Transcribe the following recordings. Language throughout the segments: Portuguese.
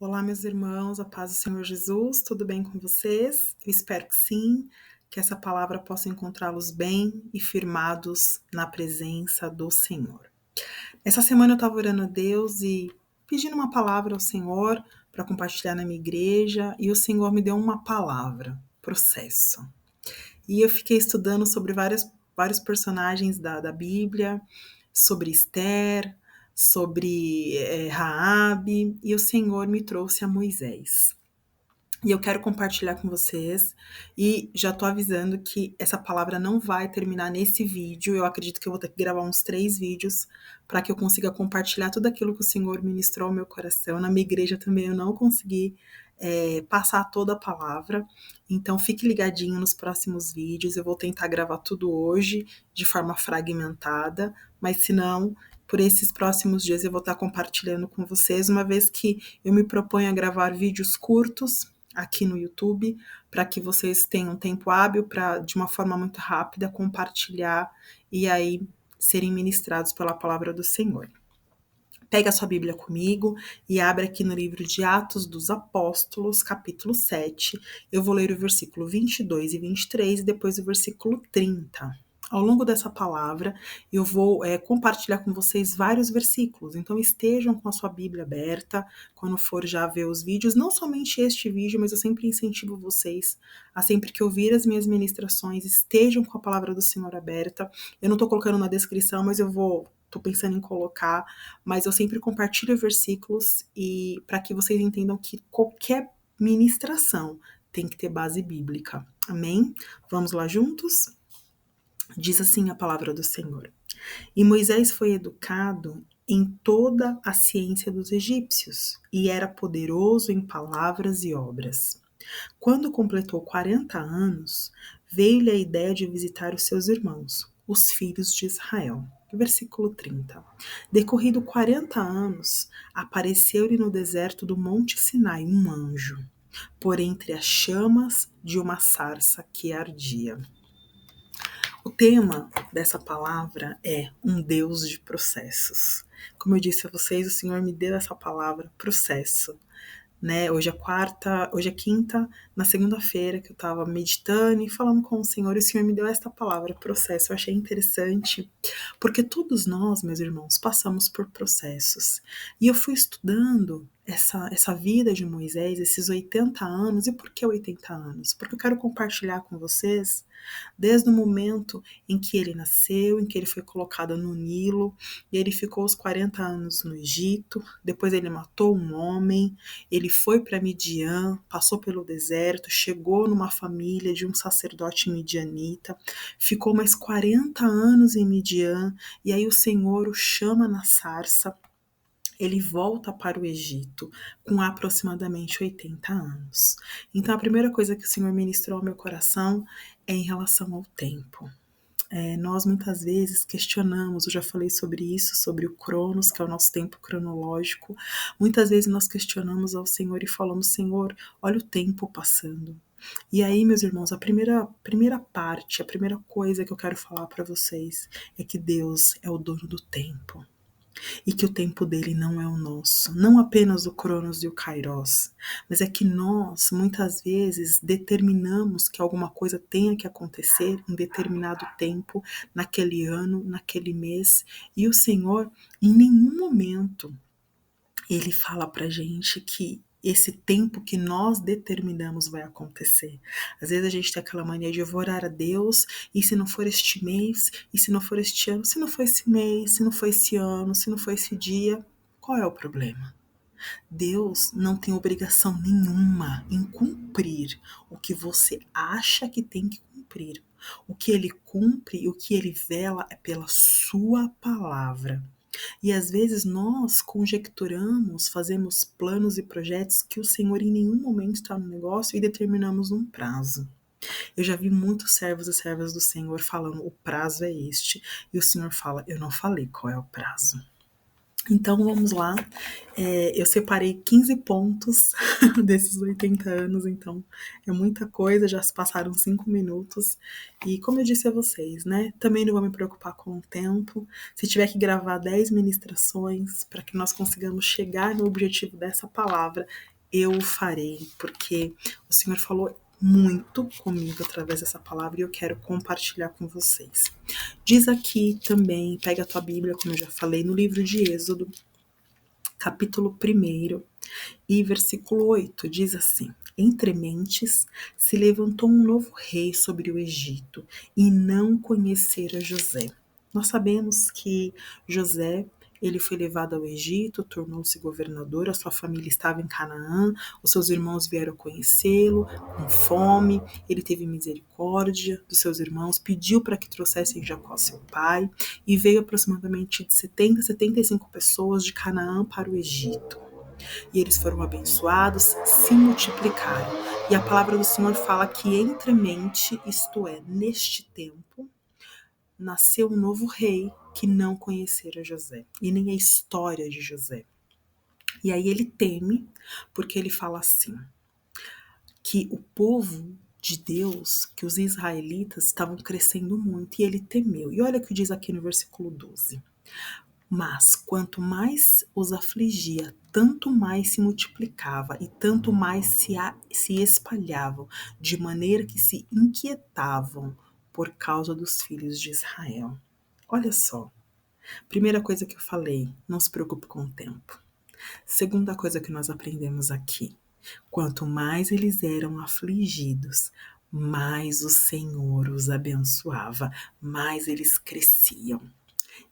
Olá, meus irmãos, a paz do Senhor Jesus, tudo bem com vocês? Eu espero que sim, que essa palavra possa encontrá-los bem e firmados na presença do Senhor. Essa semana eu estava orando a Deus e pedindo uma palavra ao Senhor para compartilhar na minha igreja, e o Senhor me deu uma palavra: processo. E eu fiquei estudando sobre vários personagens da Bíblia, sobre Esther, sobre Raabe, e o Senhor me trouxe a Moisés. E eu quero compartilhar com vocês, e já tô avisando que essa palavra não vai terminar nesse vídeo. Eu acredito que eu vou ter que gravar uns 3 vídeos para que eu consiga compartilhar tudo aquilo que o Senhor ministrou ao meu coração. Na minha igreja também eu não consegui passar toda a palavra, então fique ligadinho nos próximos vídeos. Eu vou tentar gravar tudo hoje de forma fragmentada, mas se não, por esses próximos dias eu vou estar compartilhando com vocês, uma vez que eu me proponho a gravar vídeos curtos aqui no YouTube, para que vocês tenham tempo hábil para, de uma forma muito rápida, compartilhar e aí serem ministrados pela palavra do Senhor. Pega a sua Bíblia comigo e abre aqui no livro de Atos dos Apóstolos, capítulo 7. Eu vou ler o versículo 22 e 23 e depois o versículo 30. Ao longo dessa palavra, eu vou compartilhar com vocês vários versículos, então estejam com a sua Bíblia aberta quando for já ver os vídeos, não somente este vídeo, mas eu sempre incentivo vocês a sempre que ouvir as minhas ministrações, estejam com a palavra do Senhor aberta. Eu não estou colocando na descrição, mas estou pensando em colocar, mas eu sempre compartilho versículos e para que vocês entendam que qualquer ministração tem que ter base bíblica. Amém? Vamos lá juntos? Diz assim a palavra do Senhor. E Moisés foi educado em toda a ciência dos egípcios e era poderoso em palavras e obras. Quando completou 40 anos, veio-lhe a ideia de visitar os seus irmãos, os filhos de Israel. Versículo 30. Decorrido 40 anos, apareceu-lhe no deserto do Monte Sinai um anjo, por entre as chamas de uma sarça que ardia. O tema dessa palavra é um Deus de processos. Como eu disse a vocês, o Senhor me deu essa palavra, processo. Né? Hoje é quinta, na segunda-feira que eu estava meditando e falando com o Senhor, e o Senhor me deu esta palavra, processo. Eu achei interessante, porque todos nós, meus irmãos, passamos por processos. E eu fui estudando essa vida de Moisés, esses 80 anos. E por que 80 anos? Porque eu quero compartilhar com vocês desde o momento em que ele nasceu, em que ele foi colocado no Nilo, e ele ficou os 40 anos no Egito, depois ele matou um homem, ele foi para Midian, passou pelo deserto, chegou numa família de um sacerdote midianita, ficou mais 40 anos em Midian, e aí o Senhor o chama na sarça. Ele volta para o Egito com aproximadamente 80 anos. Então, a primeira coisa que o Senhor ministrou ao meu coração é em relação ao tempo. Nós muitas vezes questionamos, eu já falei sobre isso, sobre o Cronos, que é o nosso tempo cronológico. Muitas vezes nós questionamos ao Senhor e falamos: Senhor, olha o tempo passando. E aí, meus irmãos, a primeira parte, a primeira coisa que eu quero falar para vocês é que Deus é o dono do tempo. E que o tempo dele não é o nosso, não apenas o Cronos e o Kairos, mas é que nós, muitas vezes, determinamos que alguma coisa tenha que acontecer em determinado tempo, naquele ano, naquele mês, e o Senhor, em nenhum momento, ele fala pra gente que esse tempo que nós determinamos vai acontecer. Às vezes a gente tem aquela mania de orar a Deus, e se não for este mês, e se não for este ano, se não for esse mês, se não for esse ano, se não for esse dia, qual é o problema? Deus não tem obrigação nenhuma em cumprir o que você acha que tem que cumprir. O que ele cumpre e o que ele vela é pela sua palavra. E às vezes nós conjecturamos, fazemos planos e projetos que o Senhor em nenhum momento está no negócio e determinamos um prazo. Eu já vi muitos servos e servas do Senhor falando: o prazo é este. E o Senhor fala: eu não falei qual é o prazo. Então vamos lá, eu separei 15 pontos desses 80 anos, então é muita coisa, já se passaram 5 minutos. E como eu disse a vocês, né, também não vou me preocupar com o tempo. Se tiver que gravar 10 ministrações para que nós consigamos chegar no objetivo dessa palavra, eu o farei, porque o Senhor falou muito comigo através dessa palavra e eu quero compartilhar com vocês. Diz aqui também, pega a tua Bíblia, como eu já falei, no livro de Êxodo, capítulo 1 e versículo 8, diz assim: Entre mentes se levantou um novo rei sobre o Egito, e não conhecera José. Nós sabemos que José, ele foi levado ao Egito, tornou-se governador, a sua família estava em Canaã, os seus irmãos vieram conhecê-lo com fome, ele teve misericórdia dos seus irmãos, pediu para que trouxessem Jacó, seu pai, e veio aproximadamente de 70 a 75 pessoas de Canaã para o Egito. E eles foram abençoados, se multiplicaram. E a palavra do Senhor fala que entremente, isto é, neste tempo, nasceu um novo rei que não conhecera José, e nem a história de José. E aí ele teme, porque ele fala assim, que o povo de Deus, que os israelitas estavam crescendo muito, e ele temeu. E olha o que diz aqui no versículo 12. Mas quanto mais os afligia, tanto mais se multiplicava e tanto mais se espalhavam, de maneira que se inquietavam por causa dos filhos de Israel. Olha só, primeira coisa que eu falei, não se preocupe com o tempo. Segunda coisa que nós aprendemos aqui, quanto mais eles eram afligidos, mais o Senhor os abençoava, mais eles cresciam.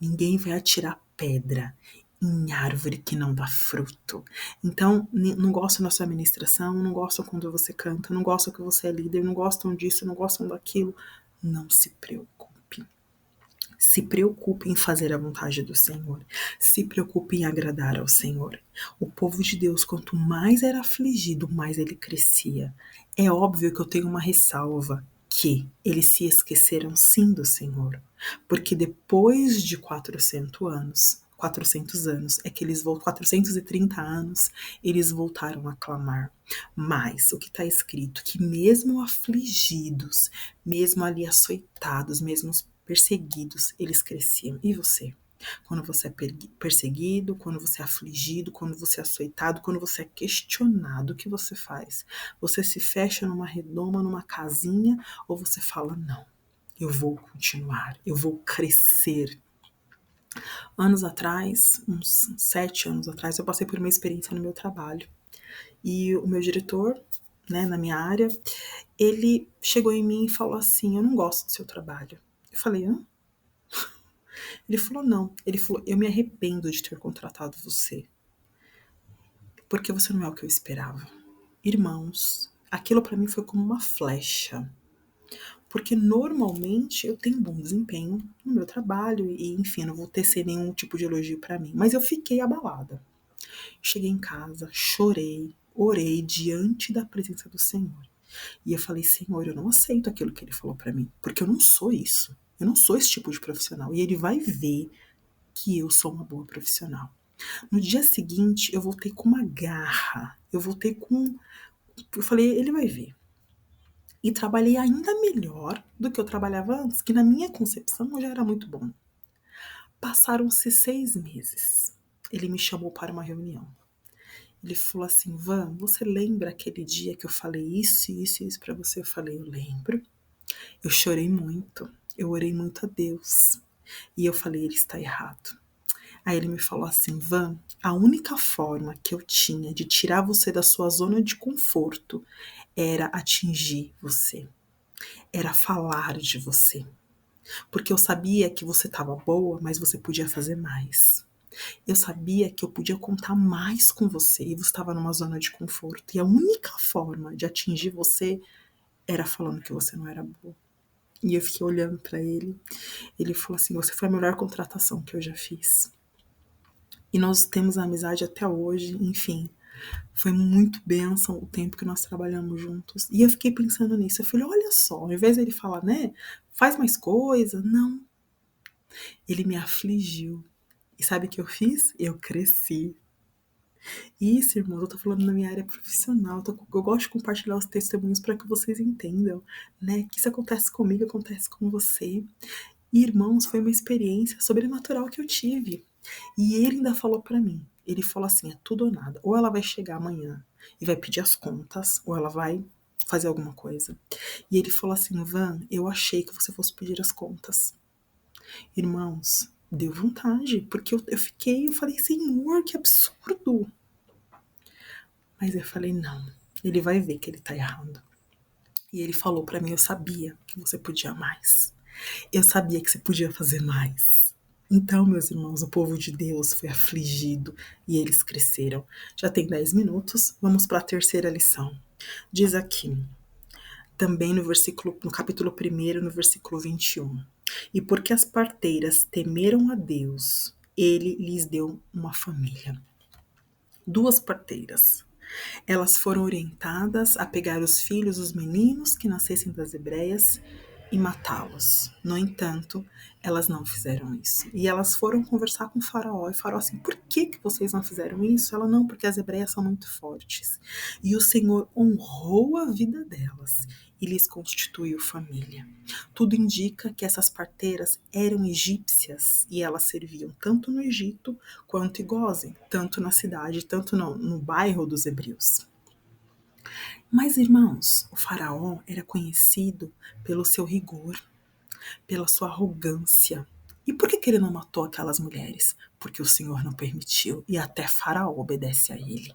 Ninguém vai atirar pedra em árvore que não dá fruto. Então, não gostam da sua ministração, não gostam quando você canta, não gostam que você é líder, não gostam disso, não gostam daquilo. Não se preocupe. Se preocupe em fazer a vontade do Senhor. Se preocupe em agradar ao Senhor. O povo de Deus, quanto mais era afligido, mais ele crescia. É óbvio que eu tenho uma ressalva, que eles se esqueceram sim do Senhor. Porque depois de 400 anos, é que eles voltam, 430 anos, eles voltaram a clamar. Mas o que está escrito, que mesmo afligidos, mesmo ali açoitados, mesmo perseguidos, eles cresciam. E você? Quando você é perseguido, quando você é afligido, quando você é açoitado, quando você é questionado, o que você faz? Você se fecha numa redoma, numa casinha, ou você fala, não, eu vou continuar, eu vou crescer. Anos atrás, uns 7 anos atrás, eu passei por uma experiência no meu trabalho. E o meu diretor, né, na minha área, ele chegou em mim e falou assim, eu não gosto do seu trabalho. Eu falei, hã? Ele falou, não. Ele falou, eu me arrependo de ter contratado você. Porque você não é o que eu esperava. Irmãos, aquilo para mim foi como uma flecha. Porque normalmente eu tenho bom desempenho no meu trabalho e, enfim, não vou tecer nenhum tipo de elogio para mim. Mas eu fiquei abalada. Cheguei em casa, chorei, orei diante da presença do Senhor. E eu falei, Senhor, eu não aceito aquilo que ele falou para mim. Porque eu não sou isso. Eu não sou esse tipo de profissional. E ele vai ver que eu sou uma boa profissional. No dia seguinte, eu voltei com uma garra. Eu voltei com... Eu falei, ele vai ver. E trabalhei ainda melhor do que eu trabalhava antes, que na minha concepção já era muito bom. Passaram-se 6 meses. Ele me chamou para uma reunião. Ele falou assim, Van, você lembra aquele dia que eu falei isso, isso e isso pra você? Eu falei, eu lembro. Eu chorei muito. Eu orei muito a Deus. E eu falei, ele está errado. Aí ele me falou assim, Van, a única forma que eu tinha de tirar você da sua zona de conforto era atingir você, era falar de você. Porque eu sabia que você estava boa, mas você podia fazer mais. Eu sabia que eu podia contar mais com você e você estava numa zona de conforto. E a única forma de atingir você era falando que você não era boa. E eu fiquei olhando para ele. Ele falou assim, você foi a melhor contratação que eu já fiz. E nós temos amizade até hoje, enfim. Foi muito bênção o tempo que nós trabalhamos juntos. E eu fiquei pensando nisso. Eu falei, olha só, ao invés dele falar, né, faz mais coisa, não. Ele me afligiu. E sabe o que eu fiz? Eu cresci. Isso, irmãos, eu tô falando na minha área profissional. Eu gosto de compartilhar os testemunhos para que vocês entendam, né? Que isso acontece comigo, acontece com você. E, irmãos, foi uma experiência sobrenatural que eu tive. E ele ainda falou para mim. Ele falou assim: é tudo ou nada. Ou ela vai chegar amanhã e vai pedir as contas, ou ela vai fazer alguma coisa. E ele falou assim: Van, eu achei que você fosse pedir as contas. Irmãos, deu vontade, porque eu falei, Senhor, que absurdo. Mas eu falei, não, ele vai ver que ele tá errado. E ele falou pra mim, eu sabia que você podia mais. Eu sabia que você podia fazer mais. Então, meus irmãos, o povo de Deus foi afligido e eles cresceram. Já tem 10 minutos, vamos para a terceira lição. Diz aqui, também no capítulo 1, no versículo 21. E porque as parteiras temeram a Deus, ele lhes deu uma família. Duas parteiras. Elas foram orientadas a pegar os filhos, os meninos que nascessem das hebreias e matá-los. No entanto, elas não fizeram isso. E elas foram conversar com o faraó. E o faraó assim, por que vocês não fizeram isso? Ela, não, porque as hebreias são muito fortes. E o Senhor honrou a vida delas e lhes constituiu família. Tudo indica que essas parteiras eram egípcias e elas serviam tanto no Egito quanto em Gósen, tanto na cidade, tanto no bairro dos hebreus. Mas, irmãos, o faraó era conhecido pelo seu rigor, pela sua arrogância. E por que ele não matou aquelas mulheres? Porque o Senhor não permitiu, e até faraó obedece a ele.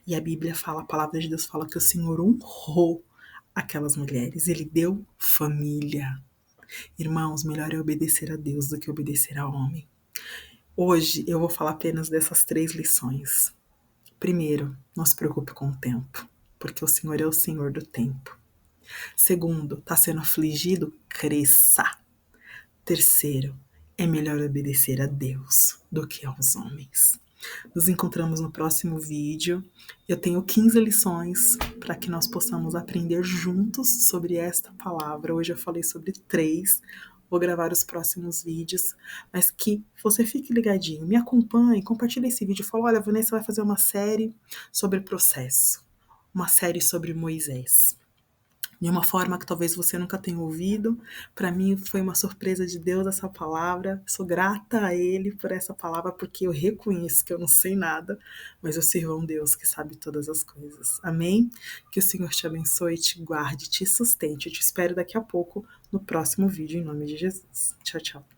E a Bíblia fala, a palavra de Deus fala que o Senhor honrou aquelas mulheres, ele deu família. Irmãos, melhor é obedecer a Deus do que obedecer a homem. Hoje eu vou falar apenas dessas 3 lições. Primeiro, não se preocupe com o tempo, porque o Senhor é o Senhor do tempo. Segundo, está sendo afligido? Cresça. Terceiro, é melhor obedecer a Deus do que aos homens. Nos encontramos no próximo vídeo. Eu tenho 15 lições para que nós possamos aprender juntos sobre esta palavra. Hoje eu falei sobre 3. Vou gravar os próximos vídeos, mas que você fique ligadinho, me acompanhe, compartilhe esse vídeo. Fala, olha, Vanessa vai fazer uma série sobre processo, uma série sobre Moisés. De uma forma que talvez você nunca tenha ouvido. Para mim foi uma surpresa de Deus essa palavra. Sou grata a Ele por essa palavra, porque eu reconheço que eu não sei nada, mas eu sirvo a um Deus que sabe todas as coisas. Amém? Que o Senhor te abençoe, te guarde, te sustente. Eu te espero daqui a pouco no próximo vídeo, em nome de Jesus. Tchau, tchau.